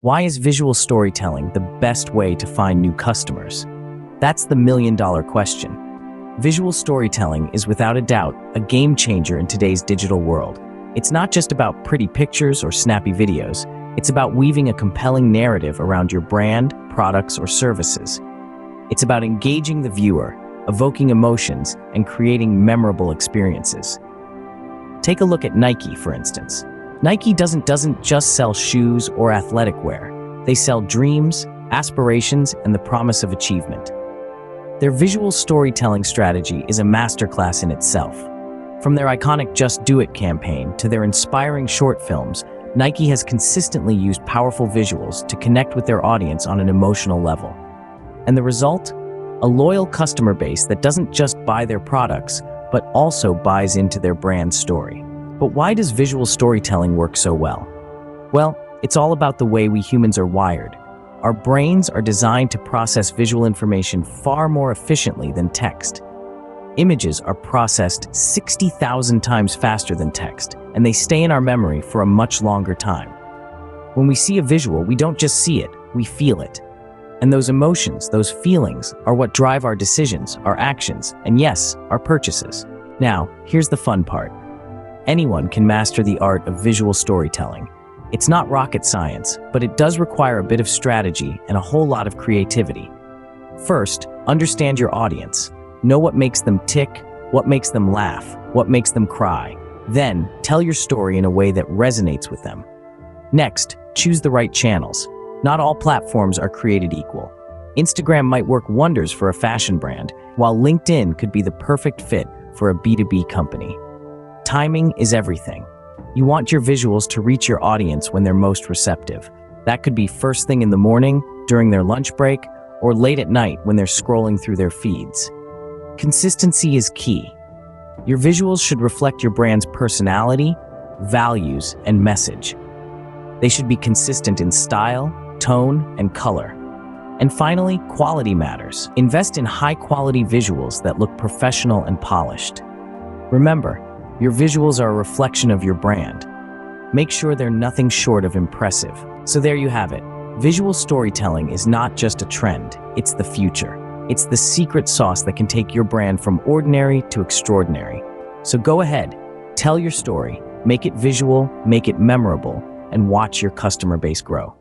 Why is visual storytelling the best way to find new customers? That's the million-dollar question. Visual storytelling is without a doubt a game changer in today's digital world. It's not just about pretty pictures or snappy videos. It's about weaving a compelling narrative around your brand, products, or services. It's about engaging the viewer, evoking emotions, and creating memorable experiences. Take a look at Nike, for instance. Nike doesn't just sell shoes or athletic wear. They sell dreams, aspirations, and the promise of achievement. Their visual storytelling strategy is a masterclass in itself. From their iconic Just Do It campaign to their inspiring short films, Nike has consistently used powerful visuals to connect with their audience on an emotional level. And the result? A loyal customer base that doesn't just buy their products, but also buys into their brand story. But why does visual storytelling work so well? Well, it's all about the way we humans are wired. Our brains are designed to process visual information far more efficiently than text. Images are processed 60,000 times faster than text, and they stay in our memory for a much longer time. When we see a visual, we don't just see it, we feel it. And those emotions, those feelings, are what drive our decisions, our actions, and yes, our purchases. Now, here's the fun part. Anyone can master the art of visual storytelling. It's not rocket science, but it does require a bit of strategy and a whole lot of creativity. First, understand your audience. Know what makes them tick, what makes them laugh, what makes them cry. Then, tell your story in a way that resonates with them. Next, choose the right channels. Not all platforms are created equal. Instagram might work wonders for a fashion brand, while LinkedIn could be the perfect fit for a B2B company. Timing is everything. You want your visuals to reach your audience when they're most receptive. That could be first thing in the morning, during their lunch break, or late at night when they're scrolling through their feeds. Consistency is key. Your visuals should reflect your brand's personality, values, and message. They should be consistent in style, tone, and color. And finally, quality matters. Invest in high-quality visuals that look professional and polished. Remember, your visuals are a reflection of your brand. Make sure they're nothing short of impressive. So there you have it. Visual storytelling is not just a trend, it's the future. It's the secret sauce that can take your brand from ordinary to extraordinary. So go ahead, tell your story, make it visual, make it memorable, and watch your customer base grow.